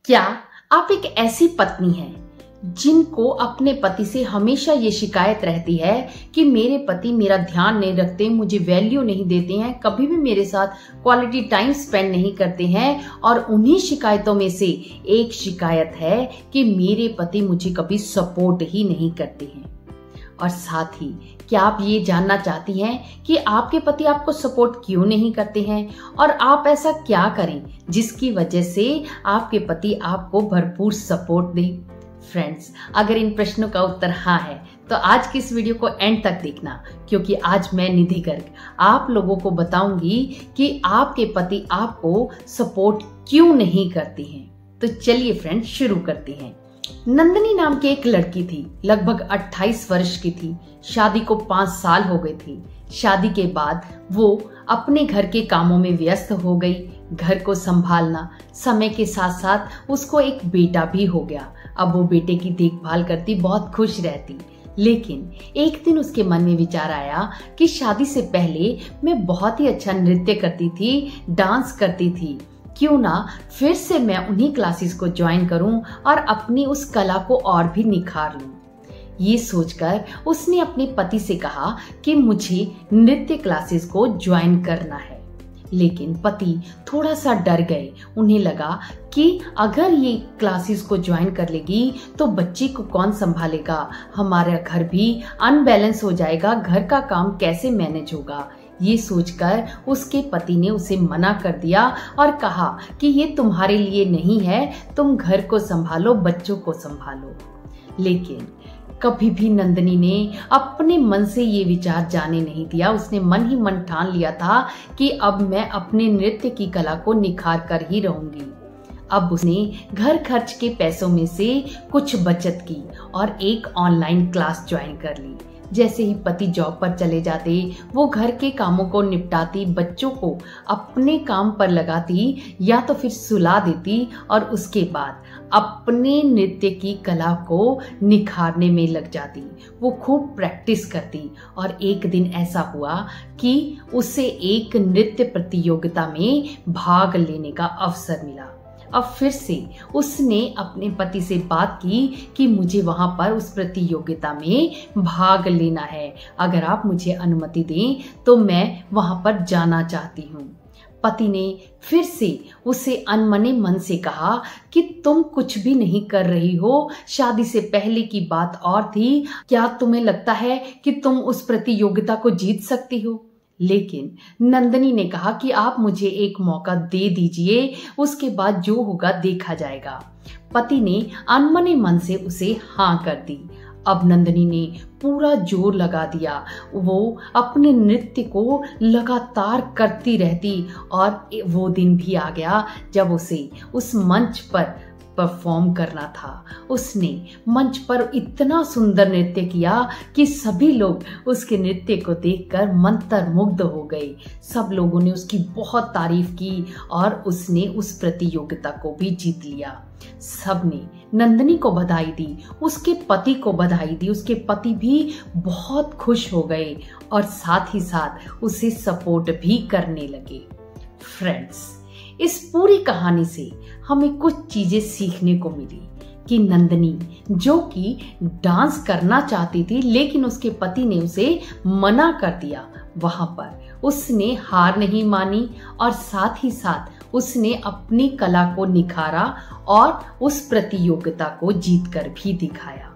क्या आप एक ऐसी पत्नी हैं जिनको अपने पति से हमेशा ये शिकायत रहती है कि मेरे पति मेरा ध्यान नहीं रखते, मुझे वैल्यू नहीं देते हैं, कभी भी मेरे साथ क्वालिटी टाइम स्पेंड नहीं करते हैं। और उन्हीं शिकायतों में से एक शिकायत है कि मेरे पति मुझे कभी सपोर्ट ही नहीं करते हैं। और साथ ही क्या आप ये जानना चाहती हैं कि आपके पति आपको सपोर्ट क्यों नहीं करते हैं और आप ऐसा क्या करें जिसकी वजह से आपके पति आपको भरपूर सपोर्ट दें? फ्रेंड्स, अगर इन प्रश्नों का उत्तर हाँ है तो आज की इस वीडियो को एंड तक देखना, क्योंकि आज मैं निधि गर्ग आप लोगों को बताऊंगी कि आपके पति आपको सपोर्ट क्यों नहीं करते हैं। तो चलिए फ्रेंड्स, शुरू करते हैं। नंदिनी नाम की एक लड़की थी, लगभग 28 वर्ष की थी। शादी को 5 साल हो गए थे। शादी के बाद वो अपने घर के कामों में व्यस्त हो गई। घर को संभालना, समय के साथ साथ उसको एक बेटा भी हो गया। अब वो बेटे की देखभाल करती, बहुत खुश रहती। लेकिन एक दिन उसके मन में विचार आया कि शादी से पहले मैं बहुत ही अच्छा नृत्य करती थी, डांस करती थी, क्यों ना फिर से मैं उन्हीं क्लासेस को ज्वाइन करूं और अपनी उस कला को और भी निखार लूं। ये सोचकर उसने अपने पति से कहा कि मुझे नृत्य क्लासेस को ज्वाइन करना है। लेकिन पति थोड़ा सा डर गए। उन्हें लगा कि अगर ये क्लासेस को ज्वाइन कर लेगी तो बच्चे को कौन संभालेगा, हमारा घर भी अनबैलेंस हो जाएगा, घर का काम कैसे मैनेज होगा। ये सोचकर उसके पति ने उसे मना कर दिया और कहा कि ये तुम्हारे लिए नहीं है, तुम घर को संभालो, बच्चों को संभालो। लेकिन कभी भी नंदिनी ने अपने मन से ये विचार जाने नहीं दिया। उसने मन ही मन ठान लिया था कि अब मैं अपने नृत्य की कला को निखार कर ही रहूंगी। अब उसने घर खर्च के पैसों में से कुछ बचत की और एक ऑनलाइन क्लास ज्वाइन कर ली। जैसे ही पति जॉब पर चले जाते, वो घर के कामों को निपटाती, बच्चों को अपने काम पर लगाती या तो फिर सुला देती और उसके बाद अपने नृत्य की कला को निखारने में लग जाती। वो खूब प्रैक्टिस करती और एक दिन ऐसा हुआ कि उसे एक नृत्य प्रतियोगिता में भाग लेने का अवसर मिला। अब फिर से उसने अपने पति से बात की कि मुझे वहां पर उस प्रतियोगिता में भाग लेना है, अगर आप मुझे अनुमति दें तो मैं वहां पर जाना चाहती हूँ। पति ने फिर से उसे अनमने मन से कहा कि तुम कुछ भी नहीं कर रही हो, शादी से पहले की बात और थी, क्या तुम्हें लगता है कि तुम उस प्रतियोगिता को जीत सकती हो? लेकिन नंदिनी ने कहा कि आप मुझे एक मौका दे दीजिए, उसके बाद जो होगा देखा जाएगा। पति ने अनमने मन से उसे हाँ कर दी। अब नंदिनी ने पूरा जोर लगा दिया। वो अपने नृत्य को लगातार करती रहती और वो दिन भी आ गया जब उसे उस मंच पर परफॉर्म करना था। उसने मंच पर इतना सुंदर नृत्य किया कि सभी लोग उसके नृत्य को देखकर मंत्रमुग्ध हो गए। सब लोगों ने उसकी बहुत तारीफ की और उसने उस प्रतियोगिता को भी जीत लिया। सबने नंदिनी को बधाई दी, उसके पति को बधाई दी। उसके पति भी बहुत खुश हो गए और साथ ही साथ उसे सपोर्ट भी करने लगे। फ्रेंड्स, इस पूरी कहानी से हमें कुछ चीजें सीखने को मिली कि नंदिनी, जो कि डांस करना चाहती थी लेकिन उसके पति ने उसे मना कर दिया, वहां पर उसने हार नहीं मानी और साथ ही साथ उसने अपनी कला को निखारा और उस प्रतियोगिता को जीतकर भी दिखाया।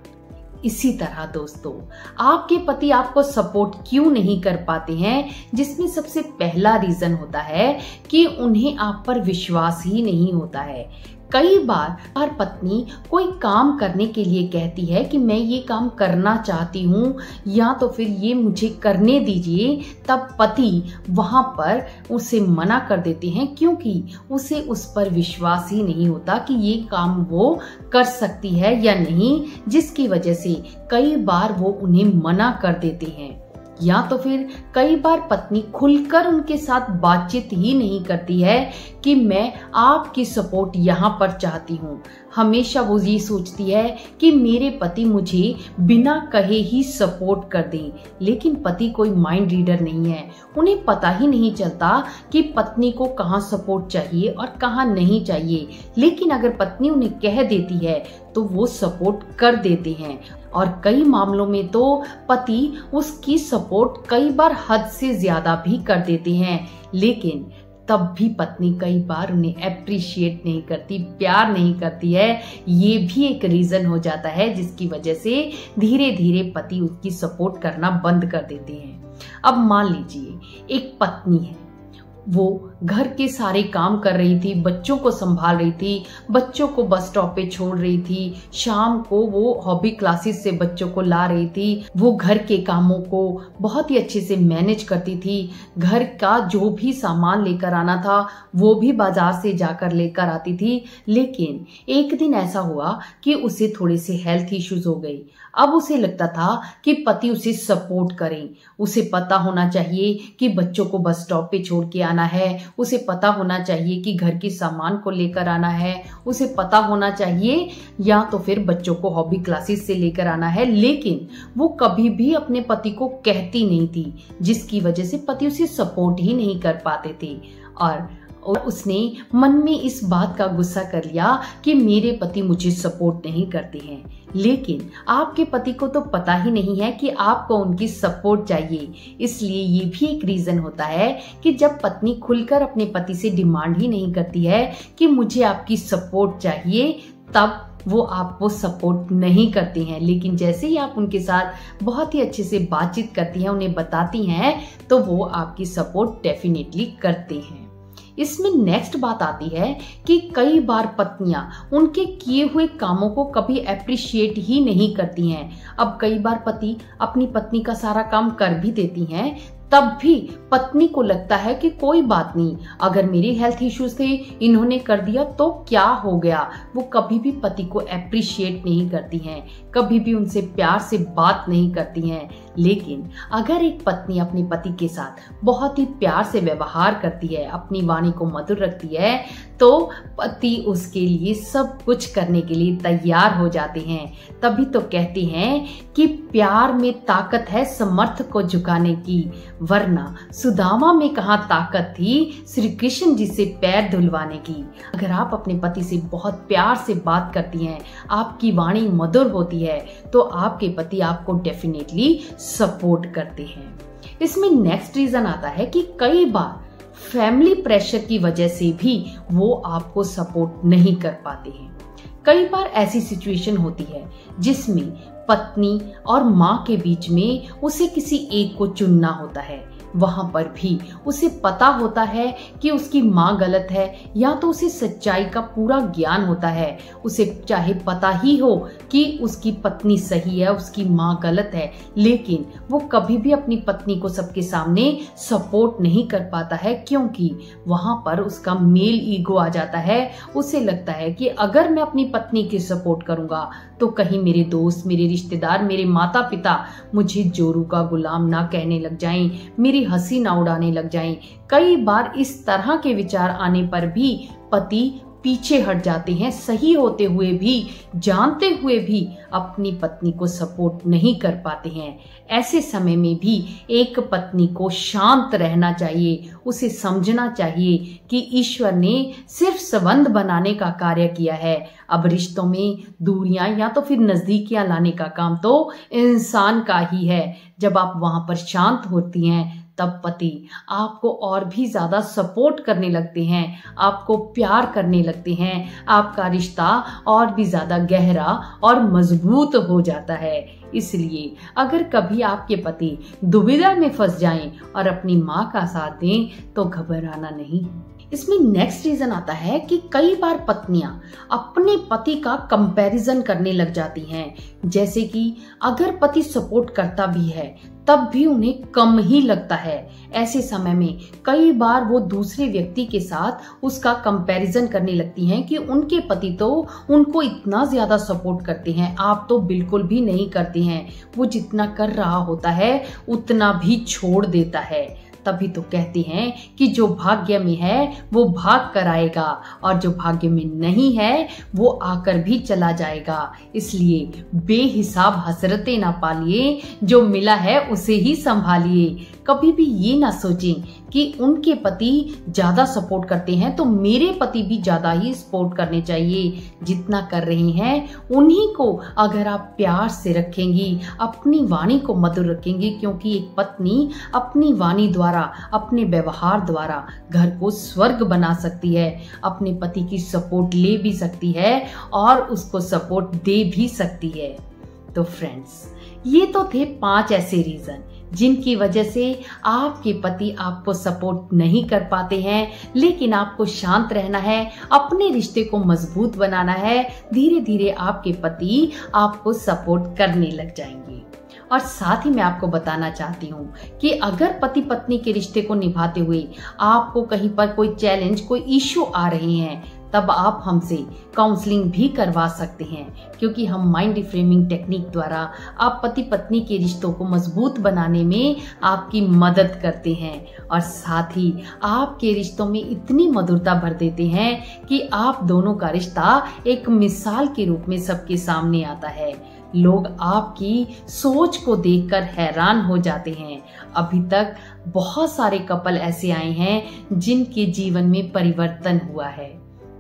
इसी तरह दोस्तों, आपके पति आपको सपोर्ट क्यों नहीं कर पाते हैं, जिसमें सबसे पहला रीजन होता है कि उन्हें आप पर विश्वास ही नहीं होता है। कई बार हर पत्नी कोई काम करने के लिए कहती है कि मैं ये काम करना चाहती हूँ या तो फिर ये मुझे करने दीजिए, तब पति वहां पर उसे मना कर देते हैं क्योंकि उसे उस पर विश्वास ही नहीं होता कि ये काम वो कर सकती है या नहीं, जिसकी वजह से कई बार वो उन्हें मना कर देते हैं। या तो फिर कई बार पत्नी खुलकर उनके साथ बातचीत ही नहीं करती है कि मैं आपकी सपोर्ट यहाँ पर चाहती हूँ। हमेशा वो ये सोचती है कि मेरे पति मुझे बिना कहे ही सपोर्ट कर दें, लेकिन पति कोई माइंड रीडर नहीं है। उन्हें पता ही नहीं चलता कि पत्नी को कहाँ सपोर्ट चाहिए और कहाँ नहीं चाहिए, लेकिन अगर पत्नी उन्हें कह देती है तो वो सपोर्ट कर देते हैं। और कई मामलों में तो पति उसकी सपोर्ट कई बार हद से ज्यादा भी कर देते हैं, लेकिन तब भी पत्नी कई बार उन्हें अप्रिशिएट नहीं करती, प्यार नहीं करती है। ये भी एक रीजन हो जाता है जिसकी वजह से धीरे धीरे पति उसकी सपोर्ट करना बंद कर देते हैं। अब मान लीजिए एक पत्नी है, वो घर के सारे काम कर रही थी, बच्चों को संभाल रही थी, बच्चों को बस स्टॉप पे छोड़ रही थी, शाम को वो हॉबी क्लासेस से बच्चों को ला रही थी, वो घर के कामों को बहुत ही अच्छे से मैनेज करती थी, घर का जो भी सामान लेकर आना था वो भी बाजार से जाकर लेकर आती थी। लेकिन एक दिन ऐसा हुआ कि उसे थोड़े से हेल्थ इश्यूज हो गई। अब उसे लगता था कि पति उसे सपोर्ट करें। उसे पता होना चाहिए कि बच्चों को बस स्टॉप पे छोड़ के आना है, उसे पता होना चाहिए कि घर के सामान को लेकर आना है, उसे पता होना चाहिए या तो फिर बच्चों को हॉबी क्लासेस से लेकर आना है। लेकिन वो कभी भी अपने पति को कहती नहीं थी, जिसकी वजह से पति उसे सपोर्ट ही नहीं कर पाते थे। और उसने मन में इस बात का गुस्सा कर लिया कि मेरे पति मुझे सपोर्ट नहीं करते हैं। लेकिन आपके पति को तो पता ही नहीं है कि आपको उनकी सपोर्ट चाहिए। इसलिए ये भी एक रीजन होता है कि जब पत्नी खुलकर अपने पति से डिमांड ही नहीं करती है कि मुझे आपकी सपोर्ट चाहिए, तब वो आपको सपोर्ट नहीं करते हैं। लेकिन जैसे ही आप उनके साथ बहुत ही अच्छे से बातचीत करती हैं, उन्हें बताती हैं, तो वो आपकी सपोर्ट डेफिनेटली करते हैं। इसमें नेक्स्ट बात आती है कि कई बार पत्नियां उनके किए हुए कामों को कभी अप्रिशिएट ही नहीं करती हैं। अब कई बार पति अपनी पत्नी का सारा काम कर भी देती हैं, तब भी पत्नी को लगता है कि कोई बात नहीं, अगर मेरे हेल्थ इश्यूज थे, इन्होंने कर दिया तो क्या हो गया। वो कभी भी पति को अप्रिशिएट नहीं करती हैं, कभी भी उनसे प्यार से बात नहीं करती हैं। लेकिन अगर एक पत्नी अपने पति के साथ बहुत ही प्यार से व्यवहार करती है, अपनी वाणी को मधुर रखती है, तो पति उसके लिए सब कुछ करने के लिए तैयार हो जाते हैं। तभी तो कहते हैं कि प्यार में ताकत है समर्थ को झुकाने की, वरना सुदामा में कहाँ ताकत थी श्री कृष्ण जी से पैर धुलवाने की। अगर आप अपने पति से बहुत प्यार से बात करती हैं, आपकी वाणी मधुर होती है, तो आपके पति आपको डेफिनेटली सपोर्ट करते हैं। इसमें नेक्स्ट रीजन आता है कि कई बार फैमिली प्रेशर की वजह से भी वो आपको सपोर्ट नहीं कर पाते हैं। कई बार ऐसी सिचुएशन होती है जिसमें पत्नी और माँ के बीच में उसे किसी एक को चुनना होता है। वहां पर भी उसे पता होता है कि उसकी माँ गलत है, या तो उसे सच्चाई का पूरा ज्ञान होता है। उसे चाहे पता ही हो कि उसकी पत्नी सही है, उसकी माँ गलत है, लेकिन वो कभी भी अपनी पत्नी को सबके सामने सपोर्ट नहीं कर पाता है, क्योंकि वहां पर उसका मेल ईगो आ जाता है। उसे लगता है कि अगर मैं अपनी पत्नी की सपोर्ट करूंगा तो कहीं मेरे दोस्त, मेरे रिश्तेदार, मेरे माता पिता मुझे जोरू का गुलाम ना कहने लग जाएं, मेरी हंसी ना उड़ाने लग जाएं। कई बार इस तरह के विचार आने पर भी पति पीछे हट जाते हैं, सही होते हुए भी, जानते हुए भी अपनी पत्नी को सपोर्ट नहीं कर पाते हैं। ऐसे समय में भी एक पत्नी को शांत रहना चाहिए। उसे समझना चाहिए कि ईश्वर ने सिर्फ संबंध बनाने का कार्य किया है। अब रिश्तों में दूरियां या तो फिर नजदीकियां लाने का काम तो इंसान का ही है। जब आप वहां पर शांत होती हैं, तब पति आपको और भी ज्यादा सपोर्ट करने लगते हैं, आपको प्यार करने लगते हैं, आपका रिश्ता और भी ज्यादा गहरा और मजबूत हो जाता है। इसलिए अगर कभी आपके पति दुविधा में फंस जाएं और अपनी माँ का साथ दें तो घबराना नहीं। इसमें नेक्स्ट रीजन आता है कि कई बार पत्नियां अपने पति का कंपैरिजन करने लग जाती हैं। जैसे कि अगर पति सपोर्ट करता भी है तब भी उन्हें कम ही लगता है। ऐसे समय में कई बार वो दूसरे व्यक्ति के साथ उसका कंपैरिजन करने लगती हैं कि उनके पति तो उनको इतना ज्यादा सपोर्ट करते हैं, आप तो बिल्कुल भी नहीं करते हैं। वो जितना कर रहा होता है उतना भी छोड़ देता है। तभी तो कहते हैं कि जो भाग्य में है वो भाग कर आएगा और जो भाग्य में नहीं है वो आकर भी चला जाएगा। इसलिए बेहिसाब हसरतें ना पालिए, जो मिला है उसे ही संभालिए। कभी भी ये ना सोचें कि उनके पति ज्यादा सपोर्ट करते हैं तो मेरे पति भी ज्यादा ही सपोर्ट करने चाहिए। जितना कर रहे हैं उन्हीं को अगर आप प्यार से रखेंगी, अपनी वाणी को मधुर रखेंगे, क्योंकि एक पत्नी अपनी वाणी द्वारा, अपने व्यवहार द्वारा घर को स्वर्ग बना सकती है। अपने पति की सपोर्ट ले भी सकती है और उसको सपोर्ट दे भी सकती है। तो फ्रेंड्स, ये तो थे 5 ऐसे रीजन जिनकी वजह से आपके पति आपको सपोर्ट नहीं कर पाते हैं। लेकिन आपको शांत रहना है, अपने रिश्ते को मजबूत बनाना है। धीरे धीरे आपके पति आपको सपोर्ट करने लग जाएंगे। और साथ ही मैं आपको बताना चाहती हूँ कि अगर पति पत्नी के रिश्ते को निभाते हुए आपको कहीं पर कोई चैलेंज, कोई इश्यू आ रहे हैं, तब आप हमसे काउंसलिंग भी करवा सकते हैं, क्योंकि हम माइंड रिफ्रेमिंग टेक्निक द्वारा आप पति पत्नी के रिश्तों को मजबूत बनाने में आपकी मदद करते हैं और साथ ही आपके रिश्तों में इतनी मधुरता भर देते हैं कि आप दोनों का रिश्ता एक मिसाल के रूप में सबके सामने आता है। लोग आपकी सोच को देखकर हैरान हो जाते हैं। अभी तक बहुत सारे कपल ऐसे आए हैं जिनके जीवन में परिवर्तन हुआ है।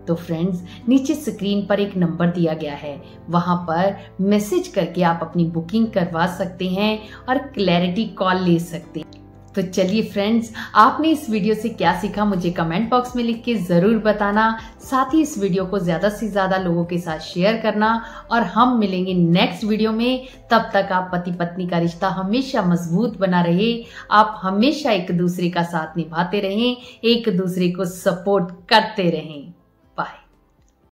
तो फ्रेंड्स, नीचे स्क्रीन पर एक नंबर दिया गया है, वहां पर मैसेज करके आप अपनी बुकिंग करवा सकते हैं और क्लैरिटी कॉल ले सकते हैं। तो चलिए फ्रेंड्स, आपने इस वीडियो से क्या सीखा मुझे कमेंट बॉक्स में लिख के जरूर बताना। साथ ही इस वीडियो को ज्यादा से ज्यादा लोगों के साथ शेयर करना और हम मिलेंगे नेक्स्ट वीडियो में। तब तक आप पति पत्नी का रिश्ता हमेशा मजबूत बना रहे, आप हमेशा एक दूसरे का साथ निभाते रहें, एक दूसरे को सपोर्ट करते रहें।